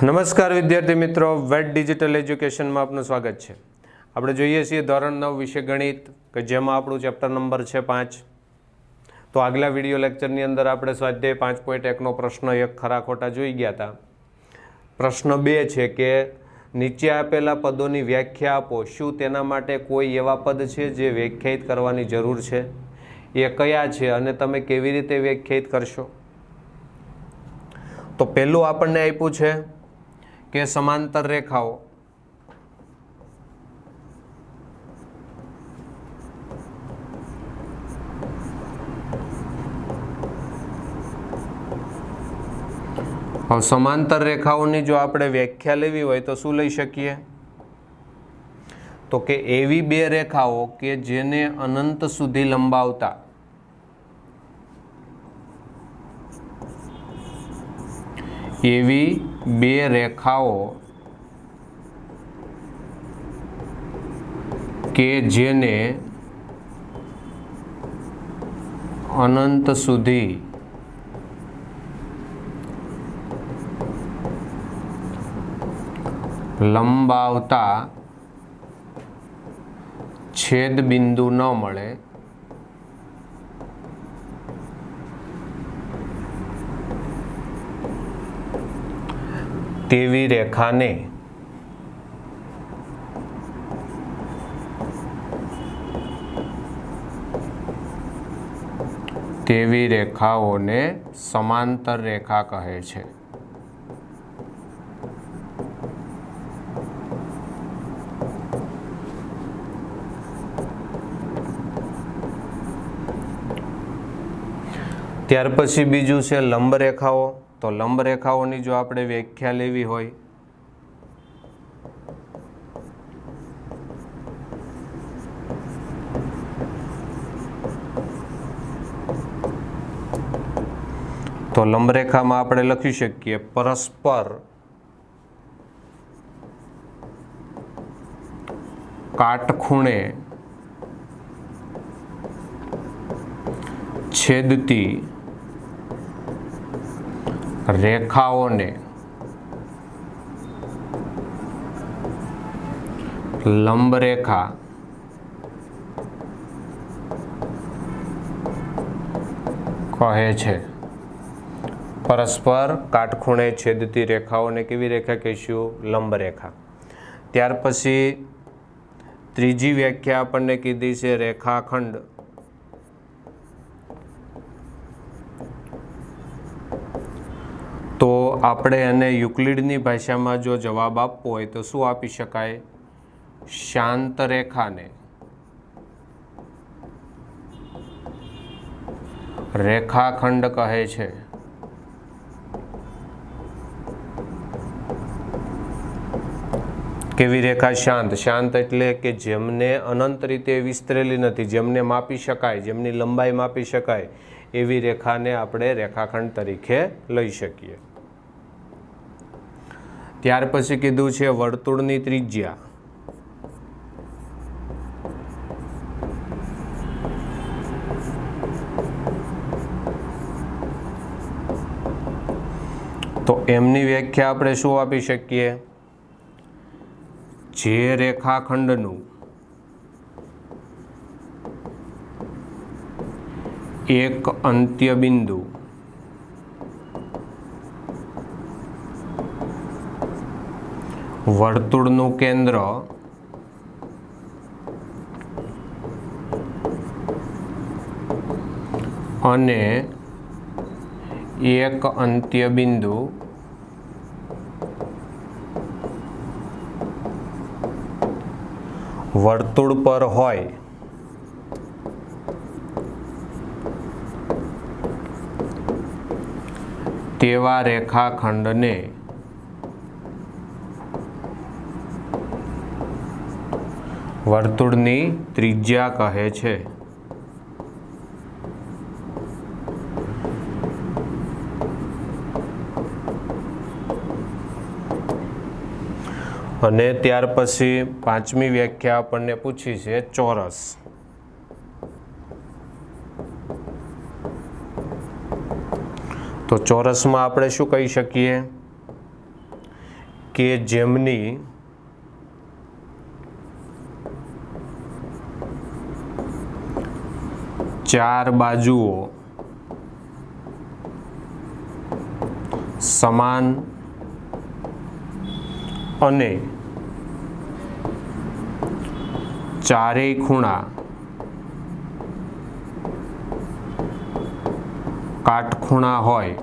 નમસ્કાર વિદ્યાર્થી મિત્રો, વેટ ડિજિટલ એજ્યુકેશનમાં આપનું સ્વાગત છે। આપણે જોઈએ છીએ ધોરણ 9 વિષય ગણિત કે જેમાં આપણું ચેપ્ટર નંબર છે 5। તો આગલા વિડીયો લેક્ચરની અંદર આપણે સ્વાધ્યાય 5.1નો પ્રશ્ન 1 ખરા ખોટા જોઈ ગયા હતા। પ્રશ્ન 2 છે કે નીચે આપેલા પદોની વ્યાખ્યા આપો, શું તેના માટે કોઈ એવા પદ છે જે વ્યાખ્યાયિત કરવાની જરૂર છે? એ કયા છે અને તમે કેવી રીતે વ્યાખ્યાયિત કરશો? તો પહેલું આપણને આપ્યું છે કે સમાંતર રેખાઓ। હવે સમાંતર રેખાઓની જો આપણે વ્યાખ્યા લેવી હોય તો શું લઈ શકીએ? તો કે એવી બે રેખાઓ કે જેને અનંત સુધી લંબાવતા એવી બે રેખાઓ કે જેને અનંત સુધી લંબાવતા છેદ બિંદુ ન મળે તેવી રેખાને તેવી રેખાઓને સમાંતર રેખા કહે છે। ત્યાર પછી બીજું છે લંબ રેખાઓ। તો લંબ રેખાઓની જો આપણે વ્યાખ્યા લેવી હોય તો લંબ રેખામાં આપણે લખી શકીએ પરસ્પર કાટખૂણે છેદતી રેખાઓને લંબ રેખા કહે છે। પરસ્પર કાટખૂણે છેદતી રેખાઓને કેવી રેખા કહીશું? લંબ રેખા। ત્યાર પછી ત્રીજી વ્યાખ્યા આપણને કીધી છે રેખાખંડ। તો આપણે એને યુક્લિડની ભાષામાં જો જવાબ આપવો હોય તો શું આપી શકાય? શાંત રેખાને રેખાખંડ કહે છે। કેવી રેખા? શાંત। શાંત એટલે કે જેમને અનંત રીતે વિસ્તરેલી નથી, જેમને માપી શકાય, જેમની લંબાઈ માપી શકાય એવી રેખાને આપણે રેખાખંડ તરીકે લઈ શકીએ। ત્યાર પછી કીધું છે વર્તુળની ત્રિજ્યા। તો એમની વ્યાખ્યા આપણે શું આપી શકીએ? જે રેખાખંડનું એક અંત્ય બિંદુ વર્તુળનું કેન્દ્ર અને એક અંત્ય બિંદુ વર્તુળ પર હોય તેવા રેખાખંડને વર્તુળની ત્રિજ્યા કહે છે। અને ત્યાર પછી પાંચમી વ્યાખ્યા આપણને પૂછી છે ચોરસ। તો ચોરસમાં આપણે શું કહી શકીએ કે જેમની ચાર બાજુઓ સમાન અને ચારેય ખૂણા કાટખૂણા હોય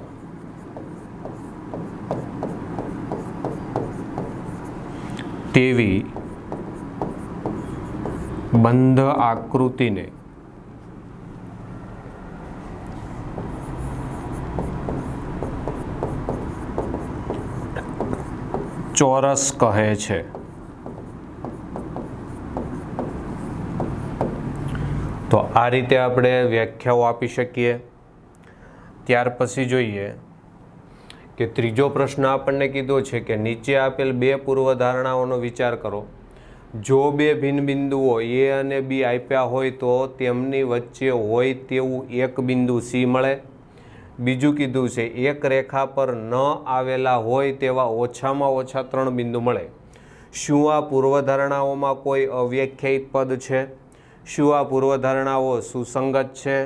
તેવી બંધ આકૃતિને ચોરસ કહે છે. તો આ રીતે આપણે વ્યાખ્યાઓ આપી શકીએ. ત્યાર પછી જોઈએ કે ત્રીજો પ્રશ્ન આપણને કીધો છે કે નીચે આપેલ બે પૂર્વધારણાઓનો વિચાર કરો. જો બે ભિન્ન બિંદુઓ એ અને બી આપ્યા હોય તો તેમની વચ્ચે હોય તેવું એક બિંદુ સી મળે. બીજું કીધું છે એક રેખા પર ન આવેલા હોય તેવા ઓછામાં ઓછા 3 બિંદુ મળે. શું આ પૂર્વધારણાઓમાં કોઈ અવ્યાખ્યાયિત પદ છે? શું આ પૂર્વધારણાઓ સુસંગત છે?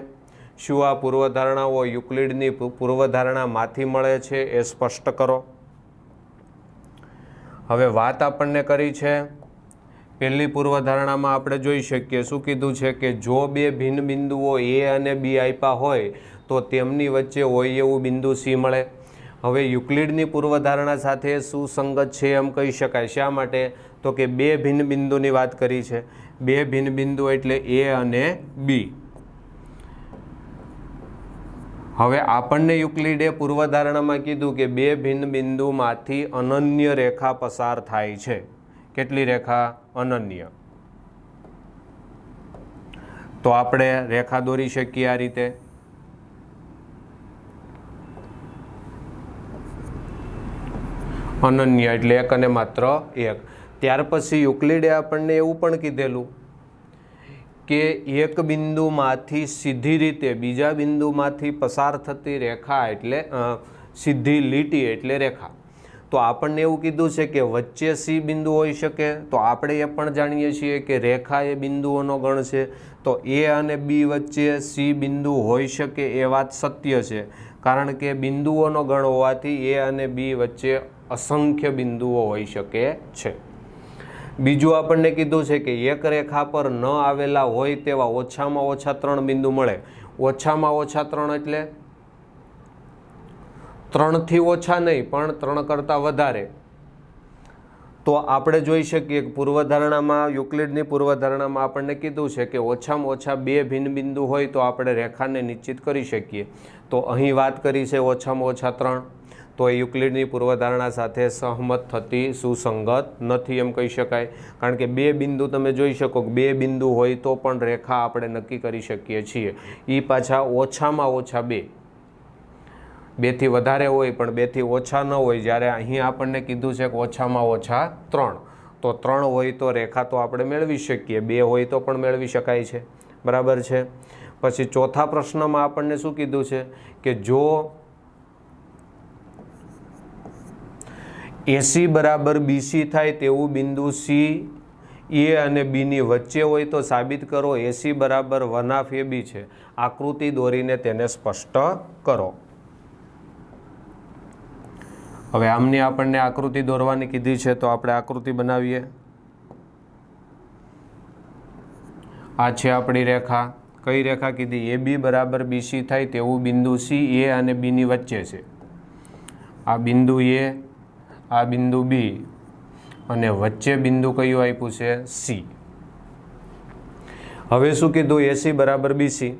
શું આ પૂર્વધારણાઓ યુક્લિડની પૂર્વધારણામાંથી મળે છે? એ સ્પષ્ટ કરો. હવે વાત આપણને કરી છે પહેલી પૂર્વધારણામાં આપણે જોઈ શકીએ શું કીધું છે કે જો બે ભિન્ન બિંદુઓ એ અને બી આપ્યા હોય તો તેમની વચ્ચે હોય એવું બિંદુ સી મળે. હવે યુક્લિડની પૂર્વધારણા સાથે સુસંગત છે એમ કહી શકાય. શા માટે? તો કે બે ભિન્ન બિંદુની વાત કરી છે. બે ભિન્ન બિંદુ એટલે એ અને બી. હવે આપણને યુક્લિડે પૂર્વધારણામાં કીધું કે બે ભિન્ન બિંદુમાંથી અનન્ય રેખા પસાર થાય છે. કેટલી રેખા? અનન્ય. તો આપણે રેખા દોરી શકીએ આ રીતે. અનન્ય એટલે એક અને માત્ર એક. ત્યાર પછી યુક્લિડે આપણને એવું પણ કીધેલું કે એક બિંદુમાંથી સીધી રીતે બીજા બિંદુમાંથી પસાર થતી રેખા એટલે સીધી લીટી એટલે રેખા. તો આપણને એવું કીધું છે કે વચ્ચે સી બિંદુ હોઈ શકે. તો આપણે એ પણ જાણીએ છીએ કે રેખા એ બિંદુઓનો ગણ છે. તો એ અને બી વચ્ચે સી બિંદુ હોઈ શકે એ વાત સત્ય છે, કારણ કે બિંદુઓનો ગણ હોવાથી એ અને બી વચ્ચે અસંખ્ય બિંદુઓ હોઈ શકે છે. બીજું આપણને કીધું છે કે એક રેખા પર ન આવેલા હોય તેવા ઓછામાં ઓછા 3 બિંદુ મળે. ઓછામાં ઓછા 3 એટલે 3 થી ઓછા નહીં પણ 3 કરતાં વધારે. તો આપણે જોઈ શકીએ કે પૂર્વધારણામાં યુક્લિડની પૂર્વધારણામાં આપણને કીધું છે કે ઓછામાં ઓછા 2 ભિન્ન બિંદુ હોય તો આપણે રેખાને નિશ્ચિત કરી શકીએ. તો અહીં વાત કરી છે ઓછામાં ઓછા 3. તો એ યુક્લિડની પૂર્વધારણા સાથે સહમત થતી સુસંગત નથી એમ કહી શકાય, કારણ કે 2 બિંદુ તમે જોઈ શકો કે 2 બિંદુ હોય તો પણ રેખા આપણે નક્કી કરી શકીએ છીએ. એ પાછા ઓછામાં ઓછા 2. 2 થી વધારે હોય પણ 2 થી ઓછા ન હોય. જ્યારે અહીં આપણને કીધું છે કે ઓછામાં ઓછા 3. તો 3 હોય તો રેખા તો આપણે મેળવી શકીએ, 2 હોય તો પણ મેળવી શકાય છે. બરાબર છે. પછી ચોથા પ્રશ્નમાં આપણને શું કીધું છે કે જો એસી બરાબર બીસી થાય તેવું બિંદુ સી એ અને બીની વચ્ચે હોય તો સાબિત કરો એસી બરાબર 1/2 AB છે. આકૃતિ દોરીને તેને સ્પષ્ટ કરો. હવે આમની આપણને આકૃતિ દોરવાની કીધી છે તો આપણે આકૃતિ બનાવીએ. આ છે આપણી રેખા. કઈ રેખા કીધી? AB બરાબર BC થાય તેવું બિંદુ સી એ અને બીની વચ્ચે છે. આ બિંદુ એ, આ બિંદુ બી અને વચ્ચે બિંદુ કયું આપ્યું છે? સી. હવે શું કીધું? એસી બરાબર બીસી.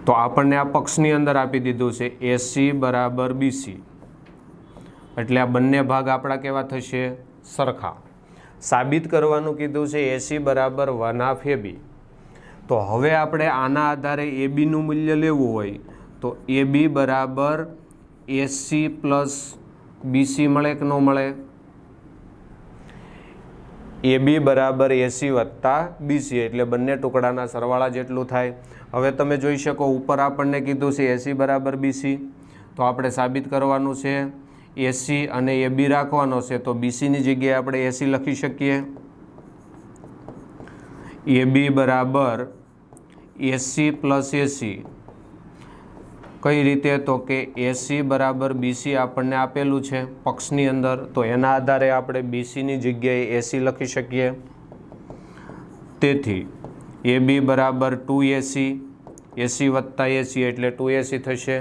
તો આપણને આ પક્ષની અંદર આપી દીધું છે એસી બરાબર બીસી. એટલે આ બંને ભાગ આપણા કેવા થશે? સરખા. સાબિત કરવાનું કીધું છે એસી બરાબર 1/2 AB. તો હવે આપણે આના આધારે એબીનું મૂલ્ય લેવું હોય તો એબી બરાબર એસી પ્લસ બીસી મળે કે ન મળે? એબી બરાબર એસી વત્તા બીસી એટલે બંને ટુકડાના સરવાળા જેટલું થાય. હવે તમે જોઈ શકો ઉપર આપણને કીધું છે એસી બરાબર બીસી. તો આપણે સાબિત કરવાનું છે એસી અને એ બી રાખવાનો છે તો બીસીની જગ્યાએ આપણે એસી લખી શકીએ. એ બી બરાબર એસી પ્લસ એસી. કઈ રીતે? તો કે એસી બરાબર બીસી આપણને આપેલું છે પક્ષની અંદર, તો એના આધારે આપણે બીસીની જગ્યાએ એસી લખી શકીએ. તેથી એ બી બરાબર 2ac, એસી વત્તા એસી એટલે 2ac થશે.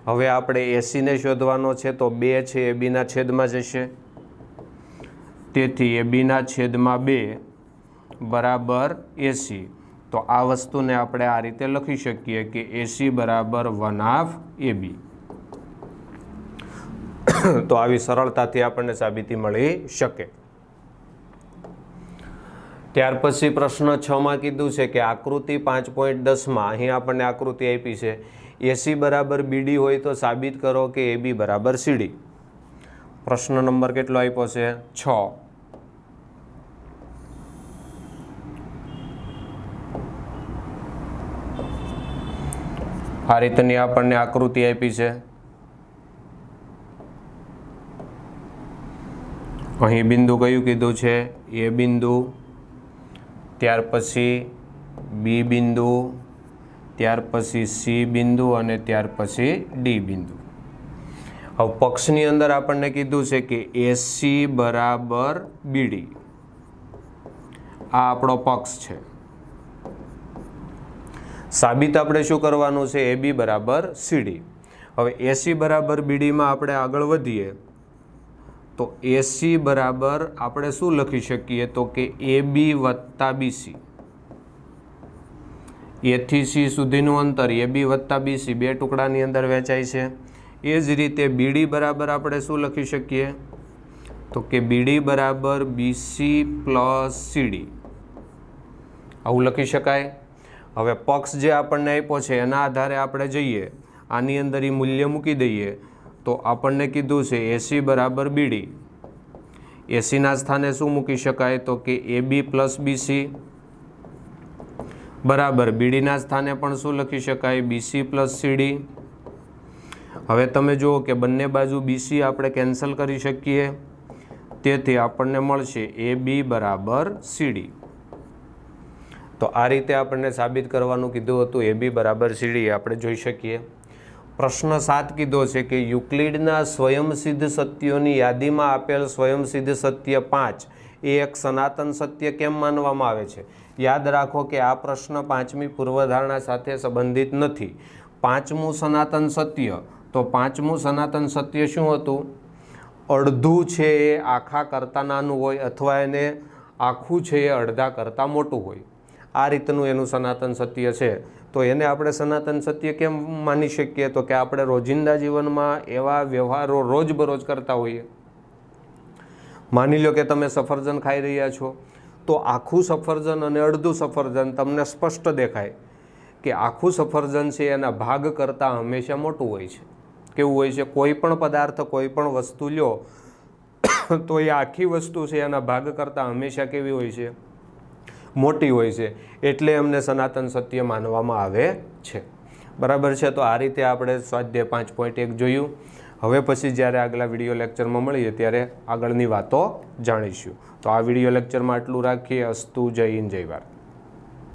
હવે આપણે એસીને શોધવાનો છે તો 2 છે એ બીના છેદમાં જશે, તેથી એ બીના છેદમાં 2 બરાબર એસી. તો આ વસ્તુને આપણે આ રીતે લખી શકીએ કે એસી બરાબર 1/2 AB. તો આવી સરળતાથી આપણને સાબિતી મળી શકે. ત્યાર પછી પ્રશ્ન 6માં કીધું છે કે આકૃતિ 5.10માં અહીં આપણને આકૃતિ આપી છે. એસી બરાબર બીડી હોય તો સાબિત કરો કે એબી બરાબર સીડી. પ્રશ્ન નંબર કેટલો આપ્યો છે? 6. આ રીતની આપણને આકૃતિ આપી છે. અહીં બિંદુ કયું કીધું છે? એ બિંદુ, ત્યાર પછી બી બિંદુ, ત્યાર પછી સી બિંદુ અને ત્યાર પછી ડી બિંદુ. હવે પક્ષની અંદર આપણને કીધું છે કે એસી બરાબર બીડી. આ આપણો પક્ષ છે. સાબિત આપણે શું કરવાનું છે? એ બી બરાબર સીડી. હવે એસી બરાબર બીડીમાં આપણે આગળ વધીએ તો એસી બરાબર આપણે શું લખી શકીએ? તો કે એ બી વત્તા બીસી. એથી સી સુધીનું અંતર એ બી વત્તા બીસી 2 ટુકડાની અંદર વહેંચાય છે. એ જ રીતે બીડી બરાબર આપણે શું લખી શકીએ? તો કે બીડી બરાબર બીસી પ્લસ સીડી. આવું લખી શકાય. હવે પક્ષ જે આપણને આપ્યો છે એના આધારે આપણે જઈએ, આની અંદર એ મૂલ્ય મૂકી દઈએ તો આપણને કીધું છે એસી બરાબર બીડી. એસીના સ્થાને શું મૂકી શકાય? તો કે એ બી પ્લસ બીસી બરાબર બીડીના સ્થાને પણ શું લખી શકાય? બીસી પ્લસ સીડી. હવે તમે જુઓ કે બંને બાજુ બીસી આપણે કેન્સલ કરી શકીએ, તેથી આપણને મળશે એ બી બરાબર સીડી. તો આ રીતે આપણને સાબિત કરવાનું કીધું હતું. એ બી બરાબર સીડી આપણે જોઈ શકીએ. પ્રશ્ન 7 કીધો છે કે યુક્લિડના સ્વયંસિદ્ધ સત્યોની યાદીમાં આપેલ સ્વયંસિદ્ધ સત્ય 5 એ એક સનાતન સત્ય કેમ માનવામાં આવે છે? યાદ રાખો કે આ પ્રશ્ન 5મી પૂર્વધારણા સાથે સંબંધિત નથી. 5મું સનાતન સત્ય, તો 5મું સનાતન સત્ય શું હતું? અડધું છે એ આખા કરતાં નાનું હોય અથવા એને આખું છે એ અડધા કરતાં મોટું હોય. આ રીતનું એનું સનાતન સત્ય છે. તો એને આપણે સનાતન સત્ય કેમ માની શકીએ? તો કે આપણે રોજિંદા જીવનમાં એવા વ્યવહારો રોજબરોજ કરતા હોઈએ. માની લો કે તમે સફરજન ખાઈ રહ્યા છો, તો આખું સફરજન અને અડધું સફરજન તમને સ્પષ્ટ દેખાય કે આખું સફરજન છે એના ભાગ કરતાં હંમેશા મોટું હોય છે. કેવું હોય છે? કોઈ પણ પદાર્થ, કોઈ પણ વસ્તુ લ્યો તો એ આખી વસ્તુ છે એના ભાગ કરતાં હંમેશા કેવી હોય છે? મોટી હોય છે. એટલે એમને સનાતન સત્ય માનવામાં આવે છે. બરાબર છે. તો આ રીતે આપણે સ્વાધ્યાય 5.1 જોયું. હવે પછી જ્યારે આગલા વિડીયો લેક્ચરમાં મળીએ ત્યારે આગળની વાતો જાણીશું. તો આ વિડીયો લેક્ચરમાં આટલું રાખીએ. અસ્તુ. જય હિન્દ, જય ભારત.